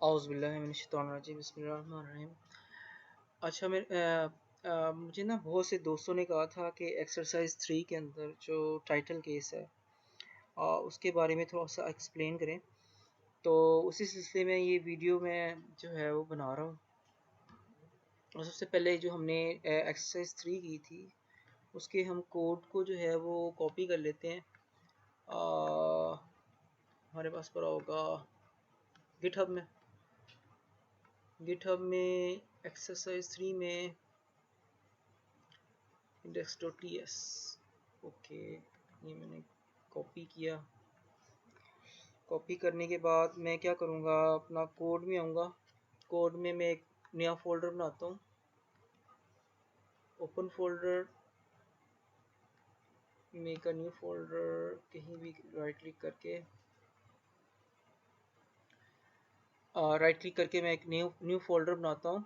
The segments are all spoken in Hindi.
औज़ु बिल्लाहि मिनश शैतानिर रजीम बिस्मिल्लाहिर्रहमानिर्रहीम। अच्छा मुझे ना बहुत से दोस्तों ने कहा था कि एक्सरसाइज 3 के अंदर जो टाइटल केस है उसके बारे में थोड़ा सा एक्सप्लेन करें। तो उसी सिलसिले में ये वीडियो मैं जो है वो बना रहा हूँ। और सबसे पहले जो हमने एक्सरसाइज 3 की थी उसके हम कोड को जो है वो कॉपी कर लेते हैं। हमारे पास पड़ा होगा गिटहब में एक्सरसाइज 3 में index.ts। ओके, ये मैंने कॉपी किया। कॉपी करने के बाद मैं क्या करूँगा, अपना कोड में आऊँगा। कोड में मैं एक नया फोल्डर बनाता हूँ। Open folder, make a new folder, कहीं भी राइट क्लिक करके मैं एक न्यू फोल्डर बनाता हूँ।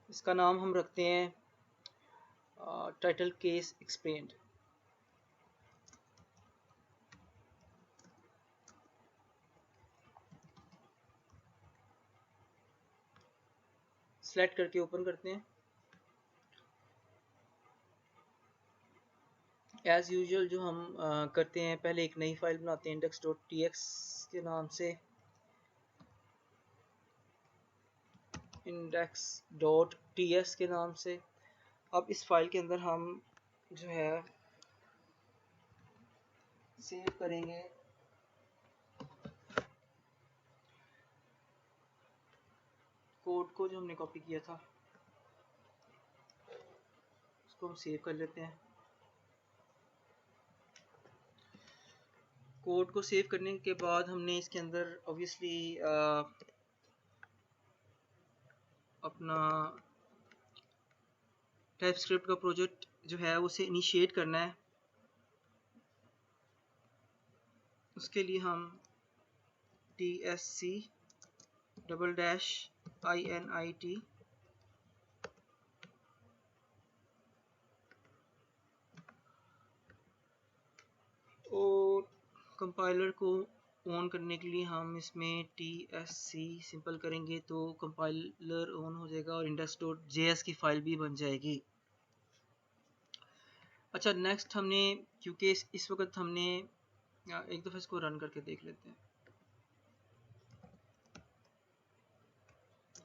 इसका नाम हम रखते हैं टाइटल केस एक्सप्लेन्ड। सेलेक्ट करके ओपन करते हैं। एज़ यूजुअल जो हम करते हैं, पहले एक नई फाइल बनाते हैं index.tx के नाम से। index.ts के नाम से। अब इस फाइल के अंदर हम जो है सेव करेंगे कोड को जो हमने कॉपी किया था, उसको हम सेव कर लेते हैं। कोड को सेव करने के बाद हमने इसके अंदर ऑब्वियसली अपना टाइपस्क्रिप्ट का प्रोजेक्ट जो है उसे इनिशिएट करना है। उसके लिए हम tsc:_init और कंपाइलर को ऑन करने के लिए हम इसमें tsc सिंपल करेंगे तो कंपाइलर ऑन हो जाएगा और index.js की फाइल भी बन जाएगी। अच्छा, नेक्स्ट हमने, क्योंकि इस वक्त हमने एक दफ़ा इसको रन करके देख लेते हैं।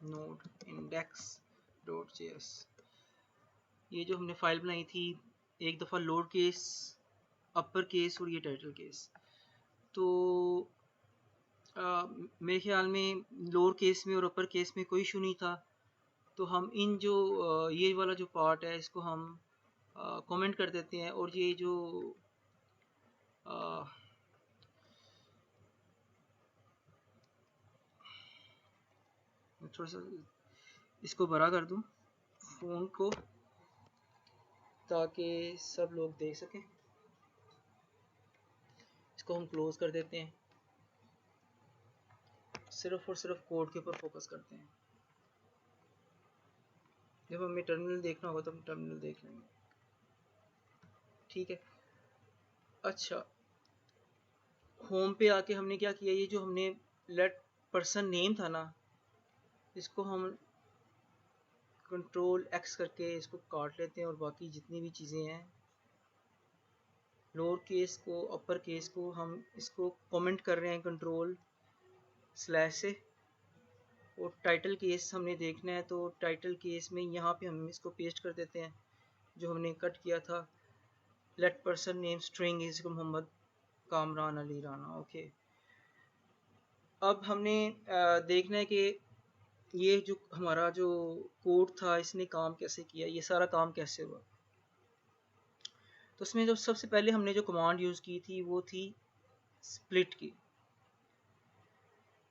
नोड index.js, ये जो हमने फाइल बनाई थी, एक दफ़ा लोअर केस, अपर केस और ये टाइटल केस। तो मेरे ख्याल में लोअर केस में और अपर केस में कोई इशू नहीं था। तो हम इन जो ये वाला जो पार्ट है इसको हम कमेंट कर देते हैं। और ये जो थोड़ा सा इसको बड़ा कर दूं फ़ोन को, ताकि सब लोग देख सकें। इसको हम क्लोज कर देते हैं। सिर्फ और सिर्फ कोड के ऊपर फोकस करते हैं। जब हमें टर्मिनल देखना होगा तो हम टर्मिनल देख लेंगे। ठीक है। अच्छा, होम पे आके हमने क्या किया, ये जो हमने लेट पर्सन नेम था ना, इसको हम कंट्रोल एक्स करके इसको काट लेते हैं और बाकी जितनी भी चीज़ें हैं, लोअर केस को अपर केस को, हम इसको कमेंट कर रहे हैं कंट्रोल स्लैश से। और टाइटल केस हमने देखना है तो टाइटल केस में यहाँ पे हम इसको पेस्ट कर देते हैं जो हमने कट किया था। Let person name string is Mohammad Kamran Ali Rana. Okay, अब हमने देखना है कि ये जो हमारा जो कोड था इसने काम कैसे किया, ये सारा काम कैसे हुआ। तो उसमें जो सबसे पहले हमने जो कमांड यूज़ की थी वो थी स्प्लिट की।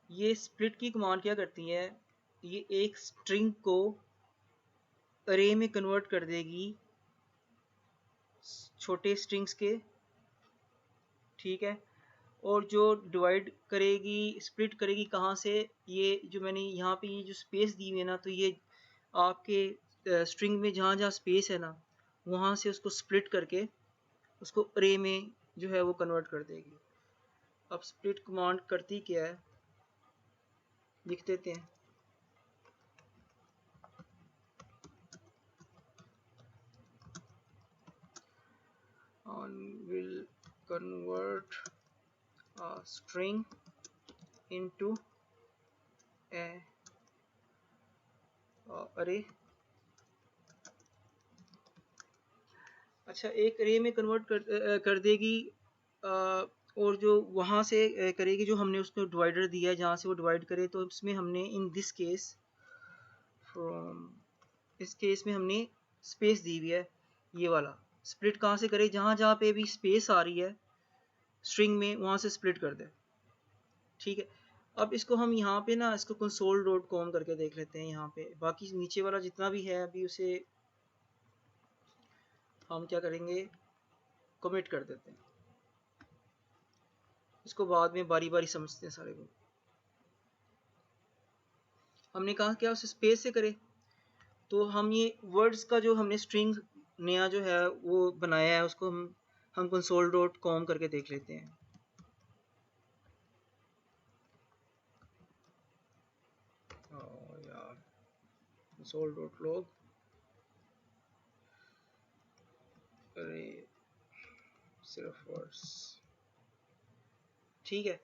ये स्प्लिट की कमांड क्या करती है, ये एक स्ट्रिंग को अरे में कन्वर्ट कर देगी छोटे स्ट्रिंग्स के। ठीक है। और जो डिवाइड करेगी, स्प्लिट करेगी कहाँ से, ये जो मैंने यहाँ पे ये जो स्पेस दी हुई है ना, तो ये आपके स्ट्रिंग में जहाँ जहाँ स्पेस है ना, वहाँ से उसको स्प्लिट करके उसको अरे में जो है वो कन्वर्ट कर देगी। अब स्प्लिट कमांड करती क्या है, लिख देते हैं। on will convert a string into a array। अच्छा, एक अरे में कन्वर्ट कर देगी, और जो वहाँ से करेगी, जो हमने उसको डिवाइडर दिया है जहाँ से वो डिवाइड करे, तो इसमें हमने इन दिस केस फ्रॉम, इस केस में हमने स्पेस दी हुई है। ये वाला स्प्लिट कहाँ से करे, जहाँ जहाँ पे भी स्पेस आ रही है स्ट्रिंग में वहाँ से स्प्लिट कर दे। ठीक है, अब इसको हम यहाँ पे ना इसको console.com करके देख लेते हैं। यहाँ पे बाकी नीचे वाला जितना भी है अभी उसे हम क्या करेंगे, कमिट कर देते हैं। इसको बाद में बारी बारी समझते हैं सारे को। हमने कहा क्या उसे स्पेस से करे, तो हम ये वर्ड्स का जो हमने स्ट्रिंग नया जो है वो बनाया है उसको हम console.com करके देख लेते हैं। यार console.log, अरे सिर्फ वर्ड्स, ठीक है।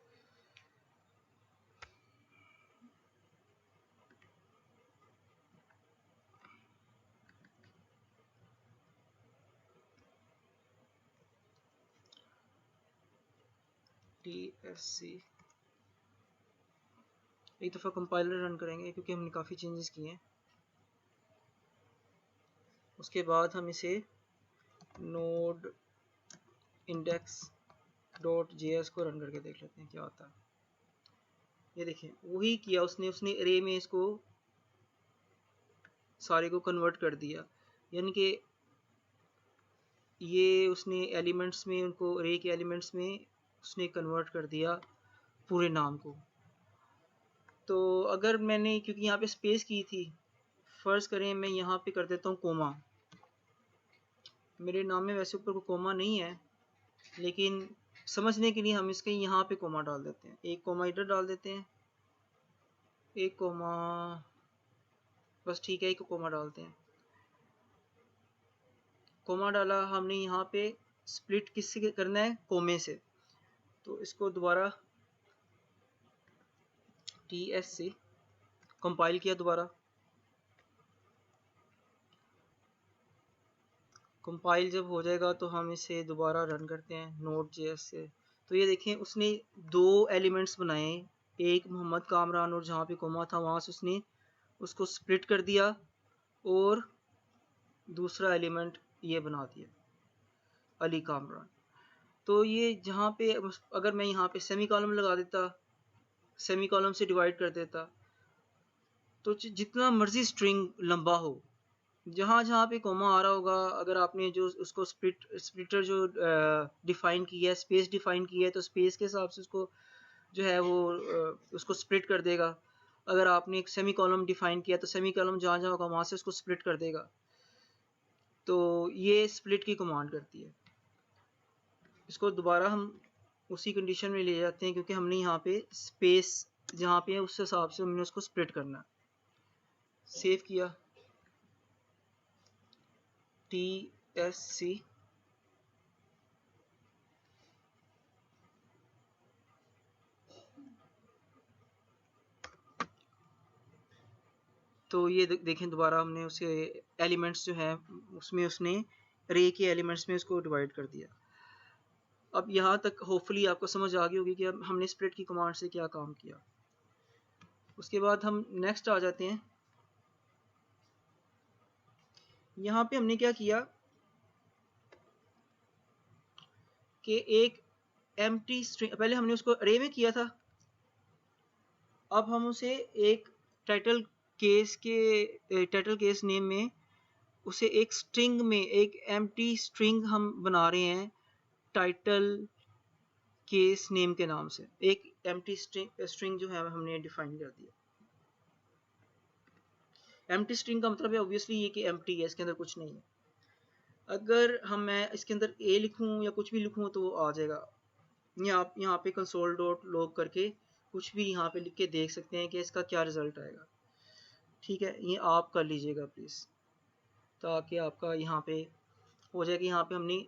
TSC एक दफ़ा कंपाइलर रन करेंगे क्योंकि हमने काफ़ी चेंजेस किए हैं। उसके बाद हम इसे नोड index.js को रन करके देख लेते हैं क्या होता है। ये देखें वही किया उसने अरे में इसको सारे को कन्वर्ट कर दिया, यानी कि ये उसने एलिमेंट्स में उनको अरे के एलिमेंट्स में उसने कन्वर्ट कर दिया पूरे नाम को। तो अगर मैंने क्योंकि यहाँ पे स्पेस की थी, फर्ज करें मैं यहाँ पे कर देता हूँ कोमा। मेरे नाम में वैसे ऊपर को कोमा नहीं है, लेकिन समझने के लिए हम इसके यहाँ पे कोमा डाल देते हैं। एक कोमा इधर डाल देते हैं, एक कोमा, बस ठीक है, एक कोमा डालते हैं। कोमा डाला हमने, यहाँ पे स्प्लिट किससे करना है, कोमे से। तो इसको दोबारा TSC कंपाइल किया, दोबारा कंपाइल जब हो जाएगा तो हम इसे दोबारा रन करते हैं Node.js से। तो ये देखें उसने दो एलिमेंट्स बनाए, एक मोहम्मद कामरान और जहाँ पे कोमा था वहाँ से उसने उसको स्प्लिट कर दिया, और दूसरा एलिमेंट ये बना दिया अली कामरान। तो ये जहाँ पे अगर मैं यहाँ पे सेमी कॉलम लगा देता, सेमी कॉलम से डिवाइड कर देता, तो जितना मर्जी स्ट्रिंग लंबा हो, जहाँ जहाँ पे कोमा आ रहा होगा, अगर आपने जो उसको स्प्लिटर जो डिफाइन की है, स्पेस डिफाइन की है, तो स्पेस के हिसाब से उसको जो है वो उसको स्प्लिट कर देगा। अगर आपने एक सेमी कॉलम डिफाइन किया तो सेमी कॉलम जहाँ जहाँ होगा वहाँ से उसको स्प्लिट कर देगा। तो ये स्प्लिट की कमांड करती है। इसको दोबारा हम उसी कंडीशन में ले जाते हैं क्योंकि हमने यहाँ पे स्पेस जहाँ पे है उस हिसाब से हमने उसको स्प्लिट करना है। सेव किया, TSC तो ये देखें दोबारा हमने उसे एलिमेंट्स जो है उसमें उसने रे के एलिमेंट्स में उसको डिवाइड कर दिया। अब यहाँ तक होपफुली आपको समझ आ गई होगी कि अब हमने स्प्लिट की कमांड से क्या काम किया। उसके बाद हम नेक्स्ट आ जाते हैं। यहाँ पे हमने क्या किया कि एक एम्प्टी स्ट्रिंग, पहले हमने उसको अरे में किया था, अब हम उसे एक टाइटल केस नेम में उसे एक स्ट्रिंग में, एक एम्प्टी स्ट्रिंग हम बना रहे हैं टाइटल केस नेम के नाम से। एक एम्प्टी स्ट्रिंग जो है हमने डिफाइन कर दिया। एम्प्टी स्ट्रिंग का मतलब है ऑब्वियसली ये कि एम्प्टी है, इसके अंदर कुछ नहीं है। अगर मैं इसके अंदर ए लिखूं या कुछ भी लिखूं तो वो आ जाएगा। ये आप यहाँ पे कंसोल डॉट लॉग करके कुछ भी यहाँ पे लिख के देख सकते हैं कि इसका क्या रिजल्ट आएगा। ठीक है, ये आप कर लीजिएगा प्लीज़, ताकि आपका यहाँ पे हो जाए कि यहाँ पे हमने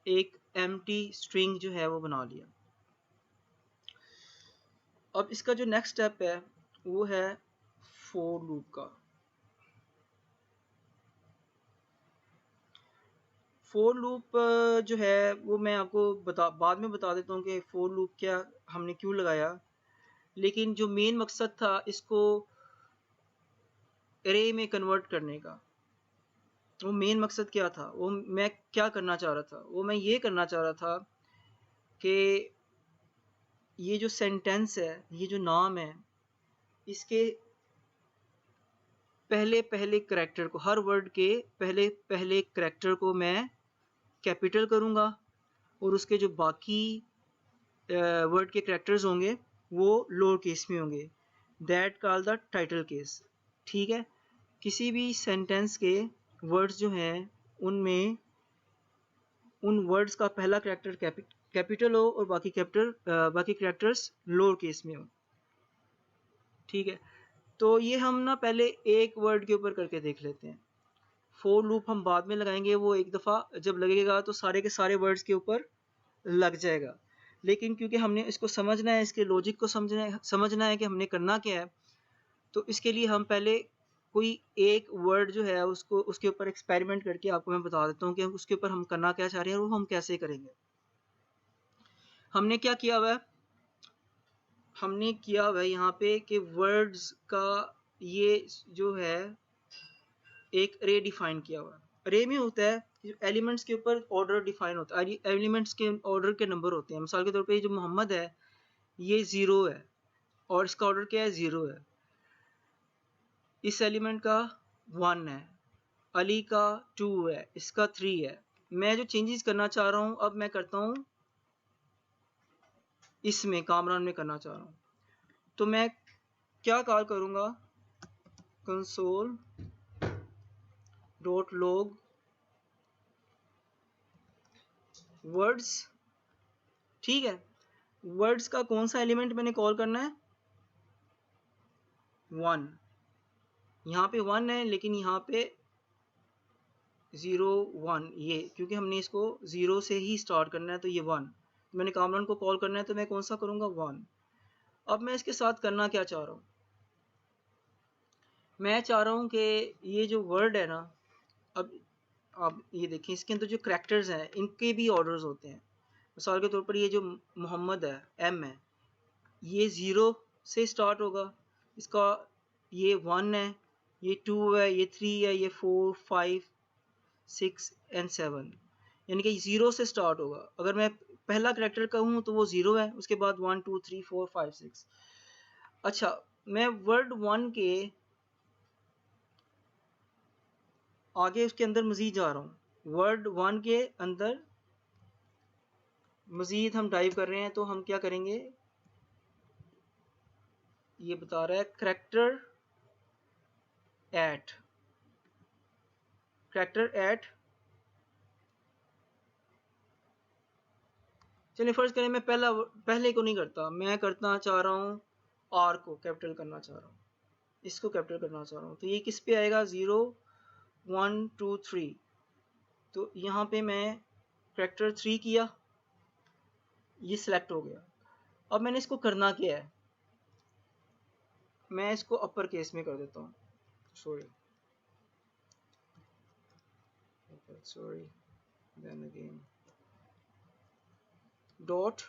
एक एम्प्टी स्ट्रिंग जो है वो बना लिया। अब इसका जो नेक्स्ट स्टेप है वो है फोर लूप का। फोर लूप जो है वो मैं आपको बाद में बता देता हूँ कि फोर लूप क्या हमने क्यों लगाया, लेकिन जो मेन मकसद था इसको एरे में कन्वर्ट करने का, वो मेन मकसद क्या था, वो मैं क्या करना चाह रहा था, वो मैं ये करना चाह रहा था कि ये जो सेंटेंस है, ये जो नाम है, इसके पहले पहले करैक्टर को, हर वर्ड के पहले पहले करैक्टर को मैं कैपिटल करूँगा और उसके जो बाकी वर्ड के करैक्टर्स होंगे वो लोअर केस में होंगे। That call the title case. ठीक है, किसी भी सेंटेंस के वर्ड्स जो हैं उनमें उन वर्ड्स का पहला करैक्टर कैपिटल हो और बाकी करैक्टर्स लोअर केस में हो। ठीक है, तो ये हम ना पहले एक वर्ड के ऊपर करके देख लेते हैं। फोर लूप हम बाद में लगाएंगे, वो एक दफ़ा जब लगेगा तो सारे के सारे वर्ड्स के ऊपर लग जाएगा। लेकिन क्योंकि हमने इसको समझना है, इसके लॉजिक को समझना है कि हमने करना क्या है, तो इसके लिए हम पहले कोई एक वर्ड जो है उसको उसके ऊपर एक्सपेरिमेंट करके आपको मैं बता देता हूँ कि उसके ऊपर हम करना क्या चाह रहे हैं और वो हम कैसे करेंगे। हमने क्या किया हुआ है, हमने किया हुआ है यहाँ पे कि वर्ड्स का ये जो है एक रे डिफाइन किया हुआ है। रे में होता है एलिमेंट्स के ऊपर ऑर्डर डिफाइन होता है, एलिमेंट्स के ऑर्डर के नंबर होते हैं। मिसाल के तौर पे ये जो मोहम्मद है ये 0 है और इसका ऑर्डर क्या है, 0 है। इस एलिमेंट का 1 है, अली का 2 है, इसका 3 है। मैं जो चेंजेस करना चाह रहा हूँ अब मैं करता हूँ इसमें, कामरान में करना चाह रहा हूँ, तो मैं क्या कॉल करूँगा, कंसोल डॉट लॉग वर्ड्स। ठीक है, वर्ड्स का कौन सा एलिमेंट मैंने कॉल करना है, 1। यहाँ पे 1 है लेकिन यहाँ पे 0 1, ये क्योंकि हमने इसको 0 से ही स्टार्ट करना है तो ये 1। मैंने कामरान को कॉल करना है तो मैं कौन सा करूँगा, 1। अब मैं इसके साथ करना क्या चाह रहा हूँ, मैं चाह रहा हूँ कि ये जो वर्ड है ना, अब आप ये देखिए इसके अंदर जो करैक्टर्स हैं इनके भी ऑर्डर्स होते हैं। मिसाल के तौर पर ये जो मोहम्मद है, एम है, ये 0 से स्टार्ट होगा, इसका ये 1 है, ये 2 है, ये 3 है, ये 4 5 6 एंड 7, यानी कि 0 से स्टार्ट होगा। अगर मैं पहला करैक्टर कहूँ तो वो 0 है, उसके बाद 1 2 3 4 5 6। अच्छा, मैं वर्ड 1 के आगे उसके अंदर मजीद जा रहा हूँ, वर्ड 1 के अंदर मजीद हम टाइप कर रहे हैं तो हम क्या करेंगे, ये बता रहा है करैक्टर एट चलिए फर्ज करें मैं पहले को नहीं करता, मैं करना चाह रहा हूँ आर को कैपिटल करना चाह रहा हूँ, इसको कैपिटल करना चाह रहा हूँ, तो ये किस पे आएगा, 0 1 2 3। तो यहाँ पे मैं करैक्टर 3 किया, ये सिलेक्ट हो गया। अब मैंने इसको करना क्या है, मैं इसको अपर केस में कर देता हूँ, sorry then again dot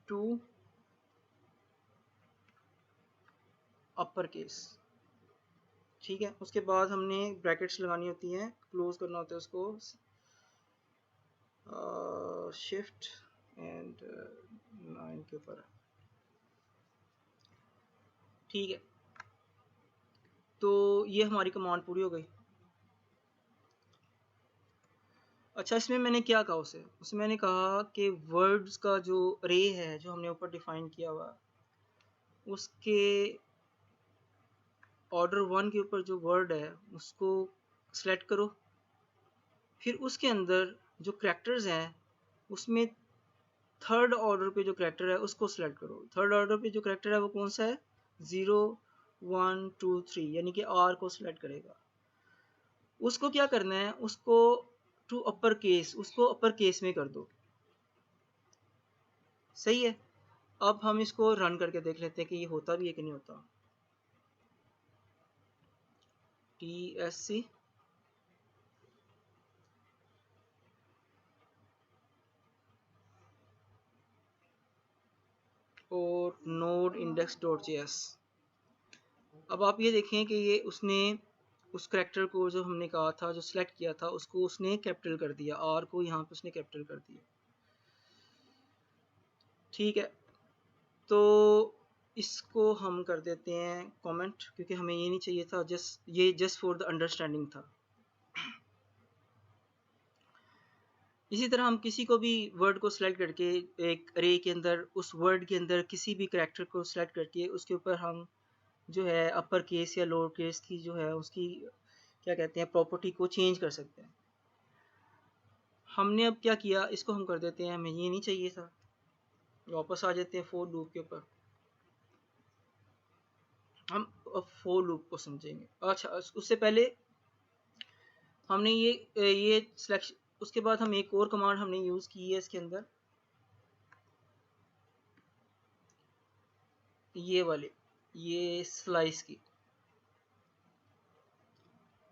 to upper case. ठीक है, उसके बाद हमने ब्रैकेट्स लगानी होती हैं, क्लोज करना होता है उसको, शिफ्ट एंड 9 के ऊपर। ठीक है, तो ये हमारी कमांड पूरी हो गई। अच्छा, इसमें मैंने क्या कहा उसमें मैंने कहा कि वर्ड्स का जो रे है जो हमने ऊपर डिफाइन किया हुआ, उसके ऑर्डर 1 के ऊपर जो वर्ड है उसको सेलेक्ट करो, फिर उसके अंदर जो करैक्टर्स हैं उसमें थर्ड ऑर्डर पे जो करैक्टर है उसको सिलेक्ट करो। थर्ड ऑर्डर पे जो करैक्टर है वो कौन सा है? 0 1 2 3, यानी कि आर को सिलेक्ट करेगा। उसको क्या करना है, उसको टू अपर केस, उसको अपर केस में कर दो। सही है। अब हम इसको रन करके देख लेते हैं कि ये होता भी है कि नहीं होता। TSC और node index.js। अब आप ये देखें कि ये उसने उस करैक्टर को जो हमने कहा था, जो सिलेक्ट किया था, उसको उसने कैपिटल कर दिया, आर को यहाँ पे उसने कैपिटल कर दिया। ठीक है, तो इसको हम कर देते हैं कमेंट, क्योंकि हमें ये नहीं चाहिए था, ये जस्ट फॉर द अंडरस्टैंडिंग था। इसी तरह हम किसी को भी वर्ड को सिलेक्ट करके एक अरे के अंदर, उस वर्ड के अंदर किसी भी करैक्टर को सिलेक्ट करके उसके ऊपर हम जो है अपर केस या लोअर केस की जो है उसकी क्या कहते हैं प्रॉपर्टी को चेंज कर सकते हैं। हमने अब क्या किया, इसको हम कर देते हैं, हमें ये नहीं चाहिए था, वापस आ जाते हैं फोर लूप के ऊपर। हम अब फोर लूप को समझेंगे। अच्छा, उससे पहले हमने ये सिलेक्शन, उसके बाद हम एक और कमांड हमने यूज की है इसके अंदर, ये वाले, ये स्लाइस की।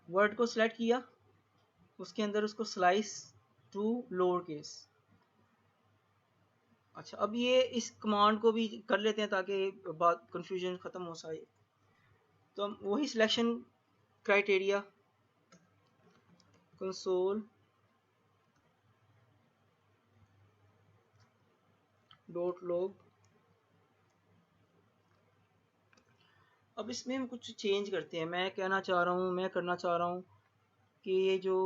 वर्ड को सिलेक्ट किया, उसके अंदर उसको स्लाइस टू लोअर केस। अच्छा, अब ये इस कमांड को भी कर लेते हैं ताकि बात कंफ्यूजन खत्म हो सके। तो हम वही selection criteria console dot log. अब इसमें हम कुछ चेंज करते हैं। मैं करना चाह रहा हूँ कि ये जो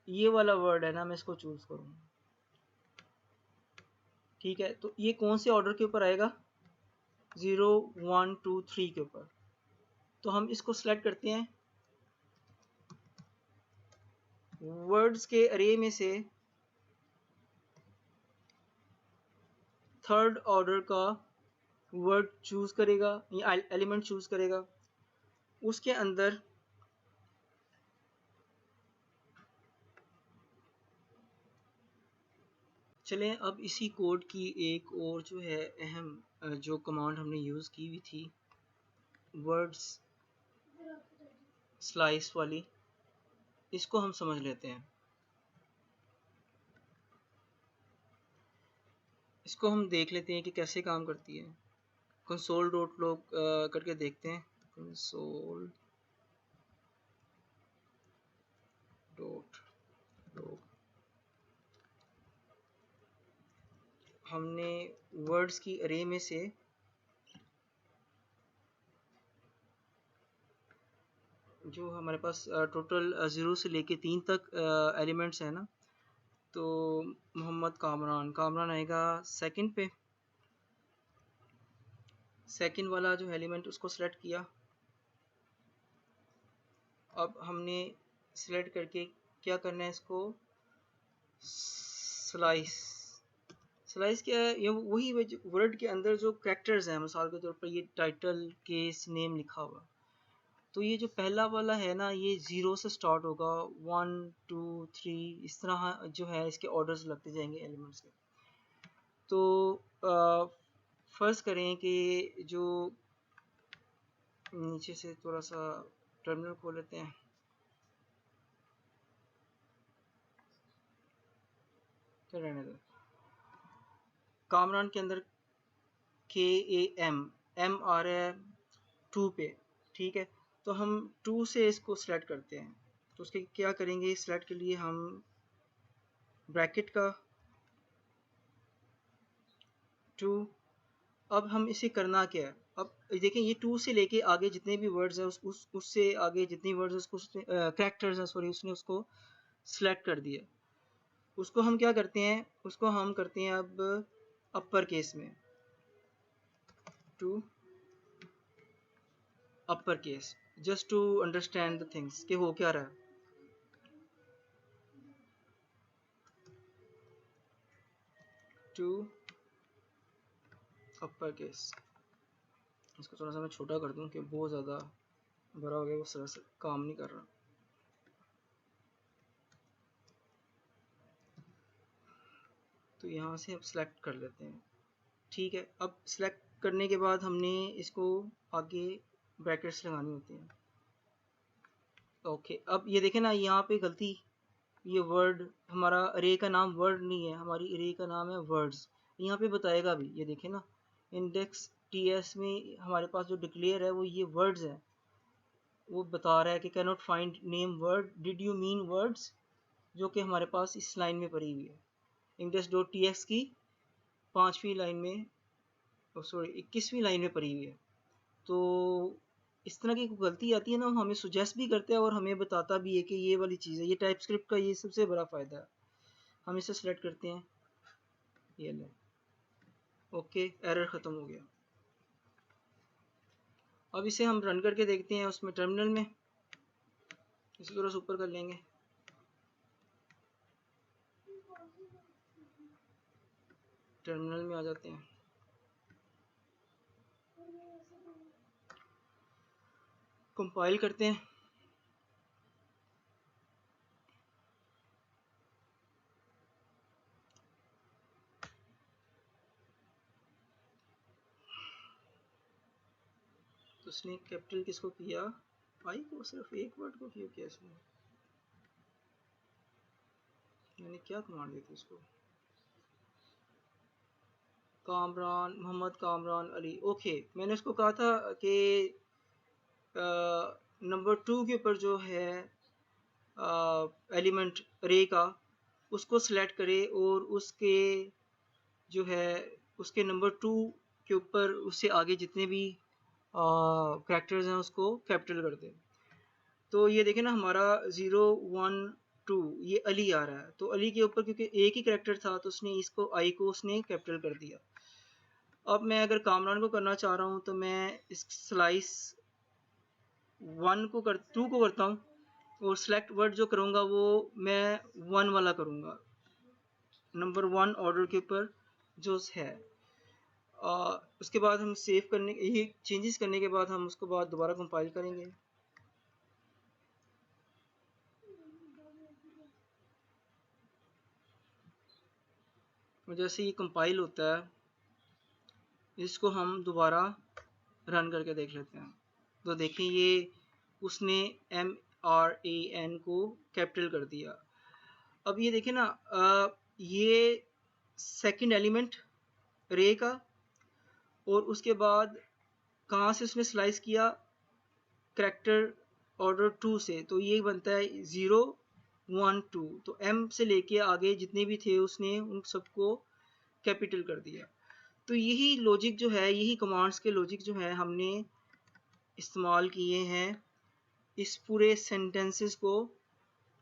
ये वाला वर्ड है ना, मैं इसको चूज करूँ। ठीक है, तो ये कौन से ऑर्डर के ऊपर आएगा? 0 1 2 3 के ऊपर। तो हम इसको सिलेक्ट करते हैं, वर्ड्स के अरे में से थर्ड ऑर्डर का वर्ड चूज करेगा या एलिमेंट चूज करेगा, उसके अंदर चलें। अब इसी कोड की एक और जो है अहम जो कमांड हमने यूज़ की हुई थी, वर्ड्स स्लाइस वाली, इसको हम समझ लेते हैं। इसको हम देख लेते हैं कि कैसे काम करती है। कंसोल डॉट लॉग करके देखते हैं। कंसोल डॉट लॉग, हमने वर्ड्स की अरे में से जो हमारे पास टोटल 0 से लेके 3 तक एलिमेंट्स हैं ना, तो मोहम्मद कामरान आएगा सेकंड पे। सेकंड वाला जो एलिमेंट उसको सेलेक्ट किया। अब हमने सिलेक्ट करके क्या करना है, इसको स्लाइस। स्लाइस क्या है? ये वही वर्ड के अंदर जो कैरेक्टर्स हैं, मिसाल के तौर पर ये टाइटल केस नेम लिखा हुआ, तो ये जो पहला वाला है ना, ये 0 से स्टार्ट होगा, 1 2 3 इस तरह जो है इसके ऑर्डर्स लगते जाएंगे एलिमेंट्स के। तो फर्ज करें कि जो नीचे से थोड़ा सा टर्मिनल खोल लेते हैं। क्या रहने दो, कामरान के अंदर KAM आ रहा है 2 पे। ठीक है, तो हम 2 से इसको सिलेक्ट करते हैं। तो उसके क्या करेंगे, सिलेक्ट के लिए हम ब्रैकेट का 2। अब हम इसे करना क्या है, अब देखें ये 2 से लेके आगे जितने भी वर्ड्स हैं उससे आगे जितनी वर्ड्स उसको कैरेक्टर्स हैं सॉरी, उसने उसको सिलेक्ट कर दिया। उसको हम क्या करते हैं, उसको हम करते हैं अब अपर केस में 2 upper case, just to understand the things कि हो क्या रहा है। टू अपर केस, इसको थोड़ा सा मैं छोटा कर दूं कि बहुत ज़्यादा बड़ा हो गया, वो सरस काम नहीं कर रहा। तो यहाँ से अब सिलेक्ट कर लेते हैं, ठीक है। अब सिलेक्ट करने के बाद हमने इसको आगे ब्रैकेट्स लगानी होती हैं। ओके, अब ये देखें ना, यहाँ पे गलती, ये वर्ड, हमारा अरे का नाम वर्ड नहीं है, हमारी अरे का नाम है वर्ड्स। यहाँ पे बताएगा भी, ये देखें ना, इंडेक्स टीएस में हमारे पास जो डिक्लेयर है वो ये वर्ड्स है, वो बता रहा है कि can not find name word, did you mean words, जो कि हमारे पास इस लाइन में पड़ी हुई है, इंडेक्स डॉट टी एक्स की 5वीं लाइन में, सॉरी 21वीं लाइन में पड़ी हुई है। तो इस तरह की गलती आती है ना, हमें सुजेस्ट भी करता है और हमें बताता भी है कि ये वाली चीज़ है। ये टाइप स्क्रिप्ट का ये सबसे बड़ा फ़ायदा है। हम इसे सेलेक्ट करते हैं, ये ले, ओके, एरर ख़त्म हो गया। अब इसे हम रन करके देखते हैं उसमें टर्मिनल में, इसे थोड़ा सा ऊपर कर लेंगे। टर्मिनल में आ जाते हैं, कंपाइल करते हैं। तो उसने कैपिटल किसको किया, आई को, सिर्फ एक वर्ड को क्यों किया इसने, मैंने क्या कमांड दी थी उसको, कामरान, मोहम्मद कामरान अली, ओके। मैंने उसको कहा था कि नंबर 2 के ऊपर जो है एलिमेंट रे का, उसको सिलेक्ट करे और उसके जो है उसके नंबर 2 के ऊपर उससे आगे जितने भी कैरेक्टर्स हैं उसको कैपिटल कर दे। तो ये देखें ना, हमारा 0 1 2 ये अली आ रहा है, तो अली के ऊपर क्योंकि एक ही कैरेक्टर था तो उसने इसको आई को उसने कैपिटल कर दिया। अब मैं अगर कामरान को करना चाह रहा हूँ तो मैं इस स्लाइस 2 को करता हूँ और सिलेक्ट वर्ड जो करूँगा वो मैं 1 वाला करूँगा, नंबर 1 ऑर्डर के ऊपर जो है। उसके बाद हम सेव करने, ये चेंजेस करने के बाद हम उसको बाद दोबारा कंपाइल करेंगे। और जैसे ये कंपाइल होता है, इसको हम दोबारा रन करके देख लेते हैं। तो देखें, ये उसने MRAN को कैपिटल कर दिया। अब ये देखें ना, ये सेकंड एलिमेंट रे का, और उसके बाद कहाँ से उसने स्लाइस किया, कैरेक्टर ऑर्डर 2 से, तो ये बनता है 0 1 2। तो M से लेके आगे जितने भी थे उसने उन सबको कैपिटल कर दिया। तो यही लॉजिक जो है, यही कमांड्स के लॉजिक जो है हमने इस्तेमाल किए हैं इस पूरे सेंटेंसेस को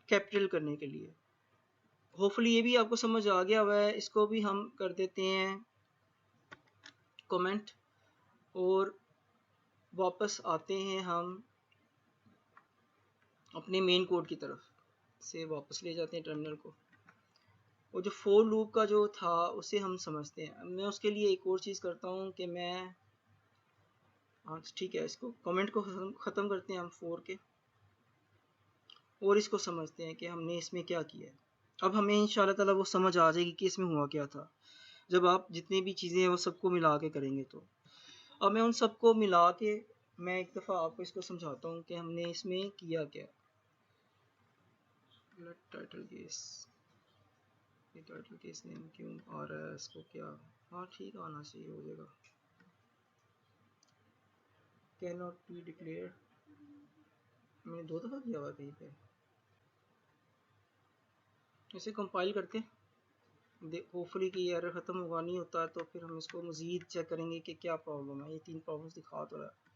कैपिटल करने के लिए। होपफुली ये भी आपको समझ आ गया हुआ है। इसको भी हम कर देते हैं कमेंट और वापस आते हैं हम अपने मेन कोड की तरफ से, वापस ले जाते हैं टर्मिनल को, और जो फोर लूप का जो था उसे हम समझते हैं। मैं उसके लिए एक और चीज़ करता हूँ कि मैं, हाँ ठीक है, इसको कमेंट को ख़त्म करते हैं हम 4 के, और इसको समझते हैं कि हमने इसमें क्या किया है। अब हमें इंशाल्लाह ताला वो समझ आ जाएगी कि इसमें हुआ क्या था, जब आप जितनी भी चीज़ें हैं वो सबको मिला के करेंगे। तो अब मैं उन सबको मिला के मैं एक दफ़ा आपको इसको समझाता हूँ कि हमने इसमें किया क्या। टाइटल केस, ये टाइटल केस नेम क्यों आ रहा है, इसको क्या, हाँ ठीक आना चाहिए, हो जाएगा। कैन नॉट बी डिक्लेयर, मैंने 2 दफ़ा किया हुआ कहीं पे। इसे कंपाइल करते हैं, होपफुली कि ये एरर ख़त्म होगा, नहीं होता है तो फिर हम इसको मज़ीद चेक करेंगे कि क्या प्रॉब्लम है। ये 3 प्रॉब्लम्स दिखा तो रहा है।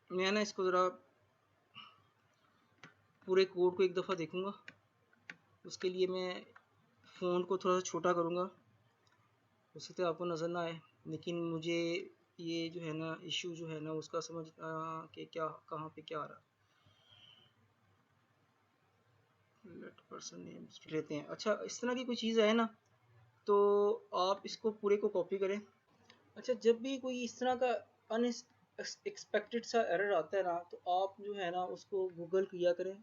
मैं ना इसको ज़रा पूरे कोड को एक दफ़ा देखूँगा, उसके लिए मैं फ़ोन को थोड़ा सा छोटा करूँगा, उससे तो आपको नज़र ना आए। लेकिन मुझे ये जो है ना इशू जो है ना उसका समझ कि क्या कहाँ पे क्या आ रहा है। लेट पर्सन नेम्स लेते हैं। अच्छा, इस तरह की कोई चीज़ है ना, तो आप इसको पूरे को कॉपी करें। अच्छा, जब भी कोई इस तरह का अनएक्सपेक्टेड सा एरर आता है ना, तो आप जो है ना उसको गूगल किया करें,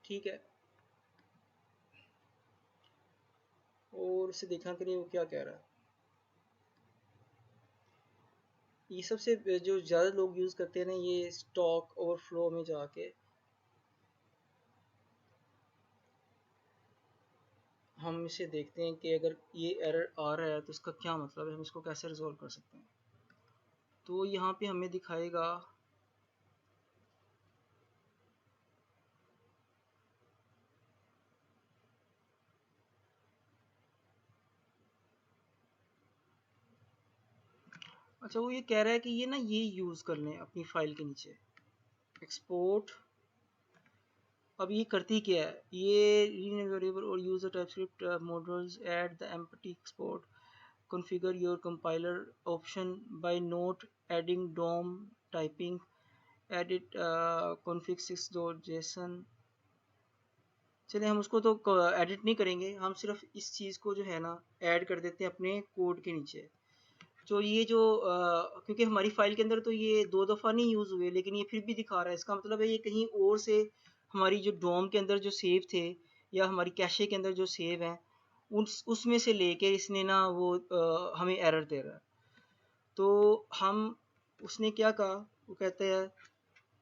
ठीक है, और उसे देखा करें वो क्या कह रहा है। ये सबसे जो ज़्यादा लोग यूज़ करते हैं ना, ये स्टॉक ओवरफ्लो में जाके हम इसे देखते हैं कि अगर ये एरर आ रहा है तो इसका क्या मतलब है, हम इसको कैसे रिजॉल्व कर सकते हैं। तो यहाँ पे हमें दिखाएगा अच्छा, वो ये कह रहा है कि ये ना ये यूज़ कर लें अपनी फाइल के नीचे एक्सपोर्ट। अब ये करती क्या है, ये वेरिएबल और user TypeScript modules add the empty export configure your compiler option by not adding DOM typing edit config 6.json। चलिए हम उसको तो एडिट नहीं करेंगे, हम सिर्फ इस चीज़ को जो है ना ऐड कर देते हैं अपने कोड के नीचे। तो ये जो क्योंकि हमारी फाइल के अंदर तो ये 2 दफ़ा नहीं यूज़ हुए, लेकिन ये फिर भी दिखा रहा है, इसका मतलब है ये कहीं और से हमारी जो डोम के अंदर जो सेव थे या हमारी कैशे के अंदर जो सेव हैं उसमें से लेके इसने ना वो हमें एरर दे रहा है। तो हम उसने क्या कहा, वो कहता है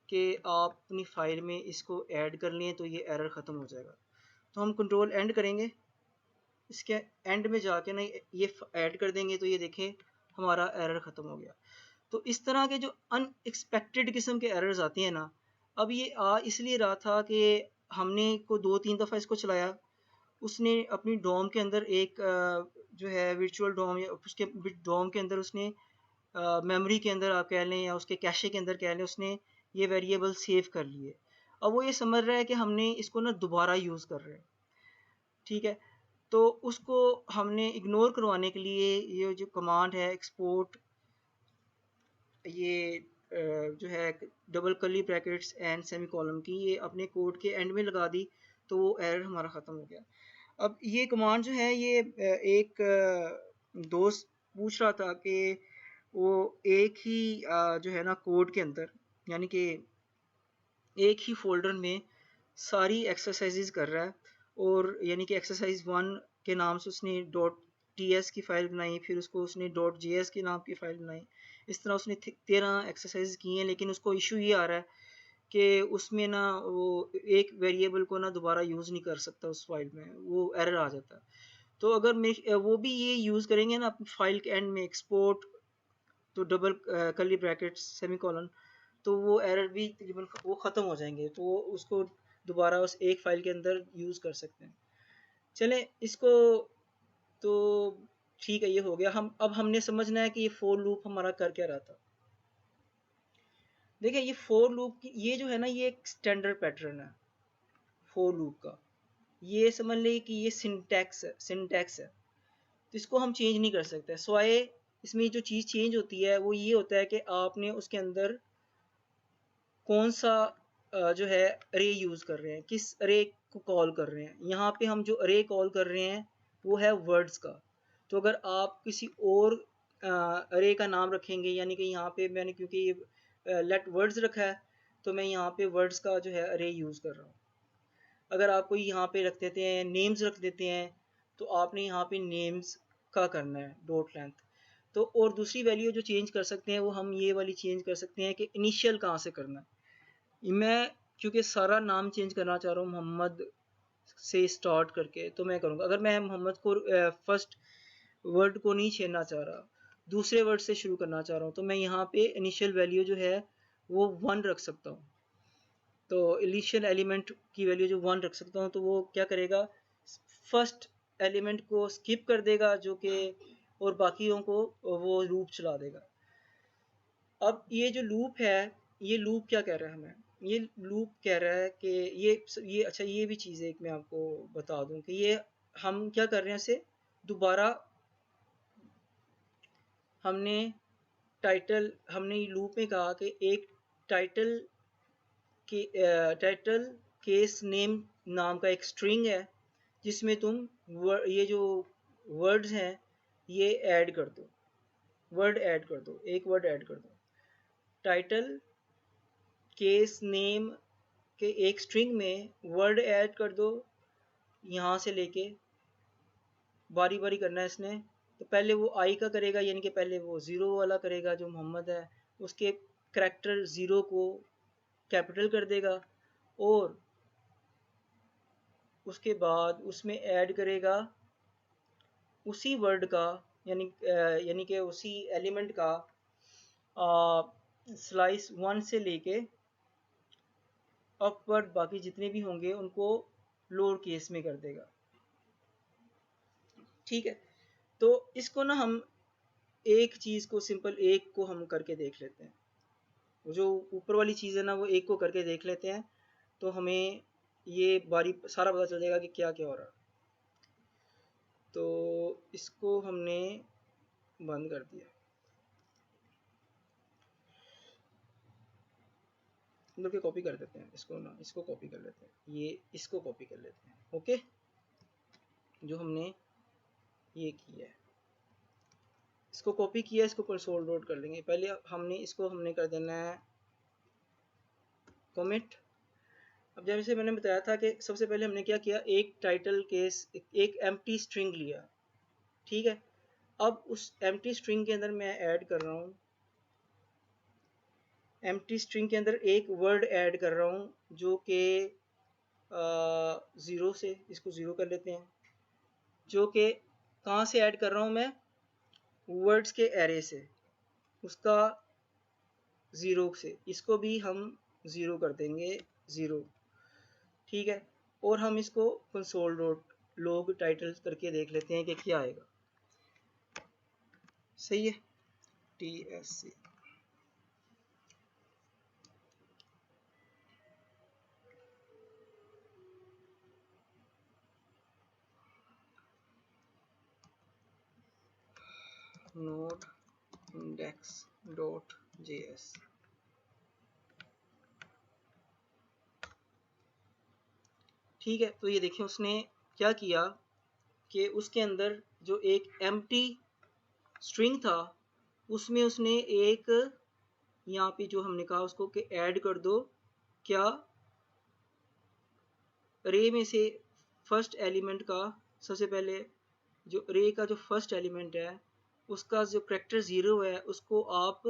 कि आप अपनी फ़ाइल में इसको ऐड कर लें तो ये एरर ख़त्म हो जाएगा। तो हम कंट्रोल एंड करेंगे, इसके एंड में जाके ना ये ऐड कर देंगे तो ये देखें हमारा एरर ख़त्म हो गया। तो इस तरह के जो अनएक्सपेक्टेड किस्म के एरर्स आती हैं ना, अब ये आ इसलिए रहा था कि हमने को 2-3 दफ़ा इसको चलाया, उसने अपनी डोम के अंदर एक जो है वर्चुअल डोम या उसके डोम के अंदर उसने मेमोरी के अंदर आप कह लें या उसके कैशे के अंदर कह लें, उसने ये वेरिएबल सेव कर लिए। अब वो ये समझ रहा है कि हमने इसको ना दोबारा यूज़ कर रहे हैं, ठीक है। तो उसको हमने इग्नोर करवाने के लिए ये जो कमांड है एक्सपोर्ट, ये जो है double curly brackets and semicolon की, ये अपने कोड के एंड में लगा दी, तो वो एरर हमारा ख़त्म हो गया। अब ये कमांड जो है ये एक दोस्त पूछ रहा था कि वो एक ही जो है ना कोड के अंदर, यानी कि एक ही फोल्डर में सारी एक्सरसाइजेज कर रहा है, और यानी कि एक्सरसाइज 1 के नाम से उसने .ts की फ़ाइल बनाई, फिर उसको उसने .js के नाम की फ़ाइल बनाई। इस तरह उसने 13 एक्सरसाइज की हैं, लेकिन उसको इशू ये आ रहा है कि उसमें ना वो एक वेरिएबल को ना दोबारा यूज़ नहीं कर सकता, उस फाइल में वो एरर आ जाता है। तो अगर वो भी ये यूज़ करेंगे ना अपनी फाइल के एंड में एक्सपोर्ट, तो डबल कर्ली ब्रैकेट्स सेमीकोलन, तो वो एरर भी तकरीबन वो ख़त्म हो जाएंगे, तो वो उसको दोबारा उस एक फ़ाइल के अंदर यूज़ कर सकते हैं। चलें इसको, तो ठीक है, ये हो गया। हम अब हमने समझना है कि ये फोर लूप हमारा कर क्या रहा था। देखिए ये फोर लूप की ये जो है ना ये एक स्टैंडर्ड पैटर्न है फोर लूप का। ये समझ लें कि ये सिंटैक्स है, तो इसको हम चेंज नहीं कर सकते। स्वाय इसमें जो चीज़ चेंज होती है वो ये होता है कि आपने उसके अंदर कौन सा जो है अरे यूज़ कर रहे हैं, किस अरे को कॉल कर रहे हैं। यहाँ पे हम जो अरे कॉल कर रहे हैं वो है वर्ड्स का। तो अगर आप किसी और अरे का नाम रखेंगे, यानी कि यहाँ पे मैंने क्योंकि ये लेट वर्ड्स रखा है, तो मैं यहाँ पे वर्ड्स का जो है अरे यूज़ कर रहा हूँ। अगर आप कोई यहाँ पे रख देते हैं नेम्स रख देते हैं, तो आपने यहाँ पे नेम्स का करना है डॉट लेंथ। तो और दूसरी वैल्यू जो चेंज कर सकते हैं वो हम ये वाली चेंज कर सकते हैं कि इनिशियल कहाँ से करना है। मैं क्योंकि सारा नाम चेंज करना चाह रहा हूँ मोहम्मद से स्टार्ट करके, तो मैं करूँगा। अगर मैं मोहम्मद को फर्स्ट वर्ड को नहीं छेड़ना चाह रहा, दूसरे वर्ड से शुरू करना चाह रहा हूँ, तो मैं यहाँ पे इनिशियल वैल्यू जो है वो 1 रख सकता हूँ। तो इनिशियल एलिमेंट की वैल्यू जो 1 रख सकता हूँ, तो वो क्या करेगा, फर्स्ट एलिमेंट को स्किप कर देगा जो कि, और बाकियों को वो लूप चला देगा। अब ये जो लूप है, ये लूप क्या कह रहा है हमें, ये लूप कह रहा है कि ये अच्छा ये भी चीज़ है, एक मैं आपको बता दूं कि ये हम क्या कर रहे हैं, इसे दोबारा हमने हमने लूप में कहा कि एक टाइटल टाइटल केस नेम नाम का एक स्ट्रिंग है जिसमें तुम ये जो वर्ड्स हैं ये ऐड कर दो, एक वर्ड ऐड कर दो। टाइटल केस नेम के एक स्ट्रिंग में वर्ड ऐड कर दो, यहाँ से लेके बारी बारी करना है इसने। तो पहले वो आई का करेगा, यानी कि पहले वो ज़ीरो वाला करेगा जो मोहम्मद है, उसके करैक्टर ज़ीरो को कैपिटल कर देगा और उसके बाद उसमें ऐड करेगा उसी वर्ड का, यानी कि उसी एलिमेंट का स्लाइस 1 से लेके अपवर्ड बाकी जितने भी होंगे उनको लोअर केस में कर देगा। ठीक है, तो इसको ना हम एक चीज़ को सिंपल एक को हम करके देख लेते हैं। वो जो ऊपर वाली चीज़ है ना वो एक को करके देख लेते हैं तो हमें ये बारी सारा पता चल जाएगा कि क्या क्या हो रहा है। तो इसको हमने बंद कर दिया, मतलब कि कॉपी कर देते हैं इसको ना, इसको कॉपी कर लेते हैं, ये इसको कॉपी कर लेते हैं। ओके, जो हमने ये किया है इसको कॉपी किया, इसको कंसोल डॉट कर लेंगे। पहले हमने कर देना है कमिट। अब जैसे मैंने बताया था कि सबसे पहले हमने क्या किया, एक टाइटल केस एक एम्प्टी स्ट्रिंग लिया। ठीक है, अब उस एम्प्टी स्ट्रिंग के अंदर मैं ऐड कर रहा हूँ, एम्प्टी स्ट्रिंग के अंदर एक वर्ड ऐड कर रहा हूँ जो कि ज़ीरो से, इसको ज़ीरो कर लेते हैं, जो कि कहाँ से ऐड कर रहा हूँ मैं, वर्ड्स के एरे से, उसका ज़ीरो से, इसको भी हम ज़ीरो कर देंगे, ज़ीरो। ठीक है, और हम इसको कंसोल डॉट लॉग टाइटल करके देख लेते हैं कि क्या आएगा। सही है, TSC node index dot JS। ठीक है, तो ये देखिए उसने क्या किया कि उसके अंदर जो एक एम्प्टी स्ट्रिंग था उसमें उसने एक, यहाँ पे जो हमने कहा उसको कि ऐड कर दो क्या, रे में से फर्स्ट एलिमेंट का, सबसे पहले जो रे का जो फर्स्ट एलिमेंट है उसका जो करैक्टर ज़ीरो है उसको आप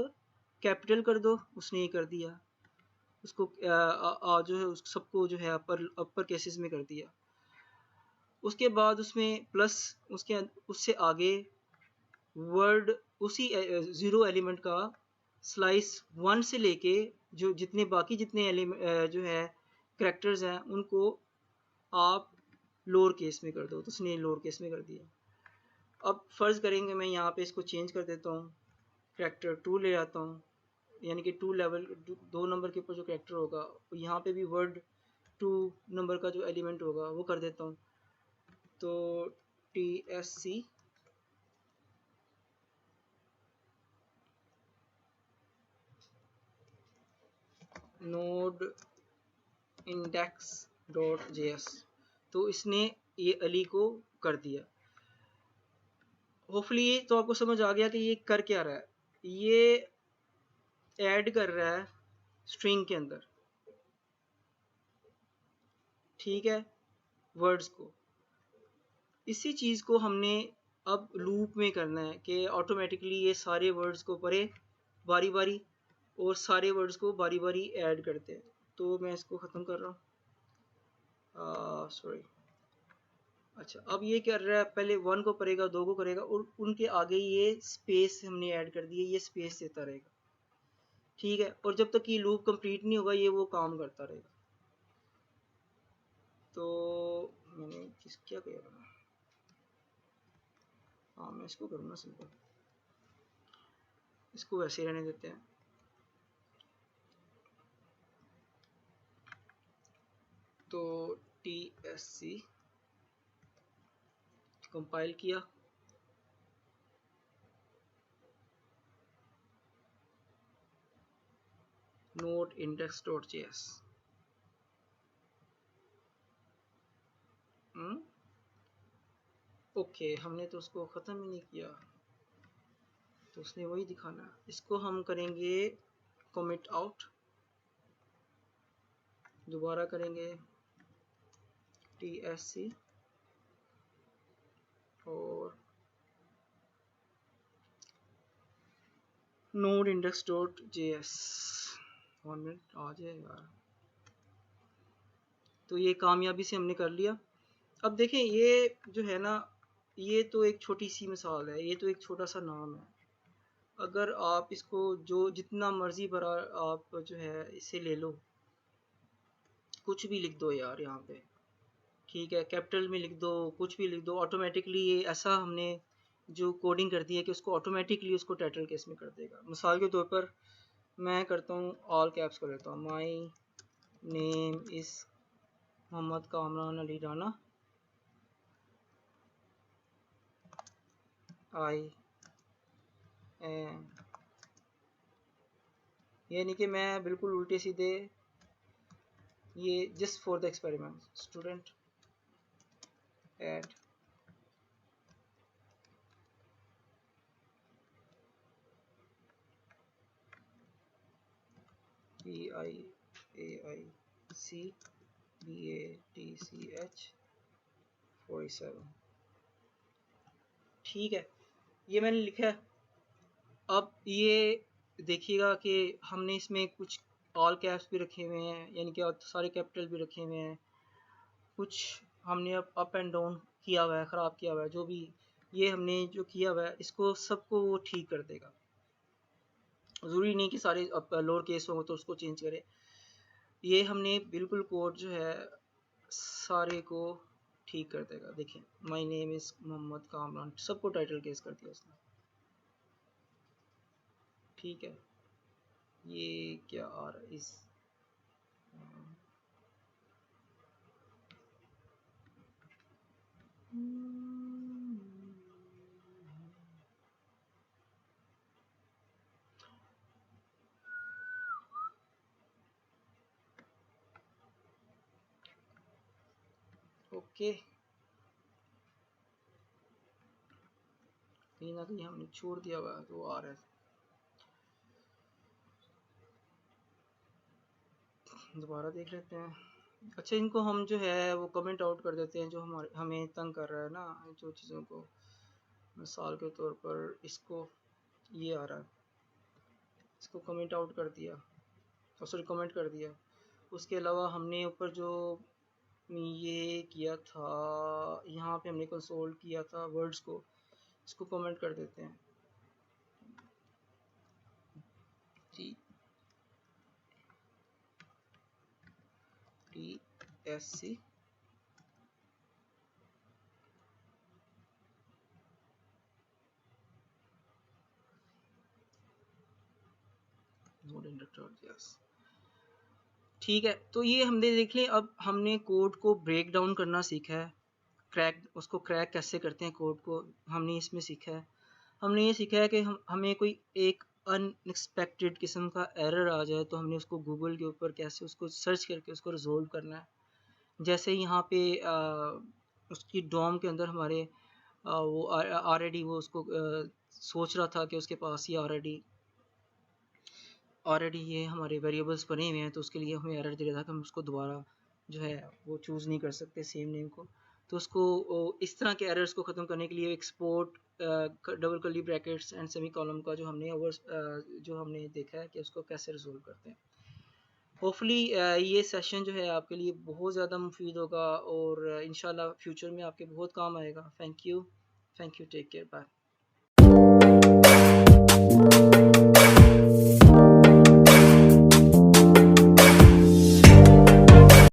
कैपिटल कर दो, उसने ये कर दिया। उसको जो है उस सबको जो है अपर केसेस में कर दिया। उसके बाद उसमें प्लस उसके उससे आगे वर्ड उसी ज़ीरो एलिमेंट का स्लाइस 1 से लेके जो जितने बाकी जितने जो है करैक्टर्स हैं उनको आप लोअर केस में कर दो, तो उसने लोअर केस में कर दिया। अब फ़र्ज़ करेंगे मैं यहाँ पे इसको चेंज कर देता हूँ, करैक्टर 2 ले आता हूँ, यानी कि 2 लेवल 2 नंबर के ऊपर जो करैक्टर होगा यहाँ पे भी वर्ड 2 नंबर का जो एलिमेंट होगा वो कर देता हूँ। तो TSC node index dot JS, तो इसने ये अली को कर दिया। होपफुली ये तो आपको समझ आ गया कि ये कर क्या रहा है, ये ऐड कर रहा है स्ट्रिंग के अंदर, ठीक है, वर्ड्स को। इसी चीज़ को हमने अब लूप में करना है कि ऑटोमेटिकली ये सारे वर्ड्स को पढ़े बारी बारी और सारे वर्ड्स को बारी बारी ऐड करते हैं। तो मैं इसको ख़त्म कर रहा हूँ, सॉरी। अच्छा, अब ये कर रहा है, पहले 1 को करेगा, 2 को करेगा और उनके आगे ये स्पेस हमने ऐड कर दी है, ये स्पेस देता रहेगा। ठीक है, और जब तक ये लूप कंप्लीट नहीं होगा ये वो काम करता रहेगा। तो मैंने क्या किया, हाँ मैं इसको करूँगा सिंपल, इसको वैसे रहने देते हैं। तो TSC कंपाइल किया, node index.js। ओके, हमने तो उसको ख़त्म ही नहीं किया, तो उसने वही दिखाना है। इसको हम करेंगे कमिट आउट, दोबारा करेंगे tsc और node index.js। 1 मिनट आ जाए यार। तो ये कामयाबी से हमने कर लिया। अब देखें, ये जो है ना, ये तो एक छोटी सी मिसाल है, ये तो एक छोटा सा नाम है। अगर आप इसको जो जितना मर्जी बड़ा आप जो है इसे ले लो, कुछ भी लिख दो यार यहाँ पे, ठीक है, कैपिटल में लिख दो, कुछ भी लिख दो, ऑटोमेटिकली ये ऐसा हमने जो कोडिंग कर दी है कि उसको ऑटोमेटिकली उसको टाइटल केस में कर देगा। मिसाल के तौर पर मैं करता हूँ, ऑल कैप्स कर लेता हूँ, my name is Mohammad Kamran Ali Rana, I am, यानी कि मैं बिल्कुल उल्टे सीधे, ये just for the experiment, student at PIAICBATCH47, ठीक है, ये मैंने लिखा है। अब ये देखिएगा कि हमने इसमें कुछ ऑल कैप्स भी रखे हुए हैं, यानी कि सारे कैपिटल भी रखे हुए हैं, कुछ हमने अप एंड डाउन किया हुआ है, ख़राब किया हुआ है, जो भी ये हमने जो किया हुआ है, इसको सबको वो ठीक कर देगा। ज़रूरी नहीं कि सारे लोअर केस हो तो उसको चेंज करें। ये हमने बिल्कुल कोड जो है सारे को ठीक कर देगा। देखें, my name is Mohammad Kamran, सबको टाइटल केस कर दिया उसने, ठीक है। ये क्या आ रहा है इस ओके, कहीं ना कहीं हमने छोड़ दिया हुआ तो आ रहा है। दोबारा देख लेते हैं। अच्छा, इनको हम जो है वो कमेंट आउट कर देते हैं, जो हमें तंग कर रहा है ना, जो चीज़ों को। मिसाल के तौर पर इसको, ये आ रहा है, इसको कमेंट आउट कर दिया, और सॉरी कमेंट कर दिया। उसके अलावा हमने ऊपर जो ये किया था, यहाँ पे हमने कंसोल किया था वर्ड्स को, इसको कमेंट कर देते हैं। TSC ठीक है। तो ये हमने देख लिया। अब हमने कोड को ब्रेक डाउन करना सीखा है, उसको क्रैक कैसे करते हैं कोड को, हमने इसमें सीखा है। हमने ये सीखा है कि हमें कोई एक अनएक्सपेक्टेड किस्म का एरर आ जाए तो हमने उसको गूगल के ऊपर कैसे उसको सर्च करके उसको रिजोल्व करना है। जैसे यहाँ पे उसकी डॉम के अंदर हमारे वो ऑलरेडी वो उसको सोच रहा था कि उसके पास ये ऑलरेडी ये हमारे वेरिएबल्स बने हुए हैं, तो उसके लिए हमें एरर दे रहा था कि हम उसको दोबारा जो है वो चूज़ नहीं कर सकते सेम नेम को। तो उसको इस तरह के एरर्स को ख़त्म करने के लिए export double curly brackets and semi column का जो हमने देखा है कि उसको कैसे रिजोल्व करते हैं। होपफुली ये सेशन जो है आपके लिए बहुत ज़्यादा मुफीद होगा और इंशाल्लाह फ्यूचर में आपके बहुत काम आएगा। Thank you, take care, bye.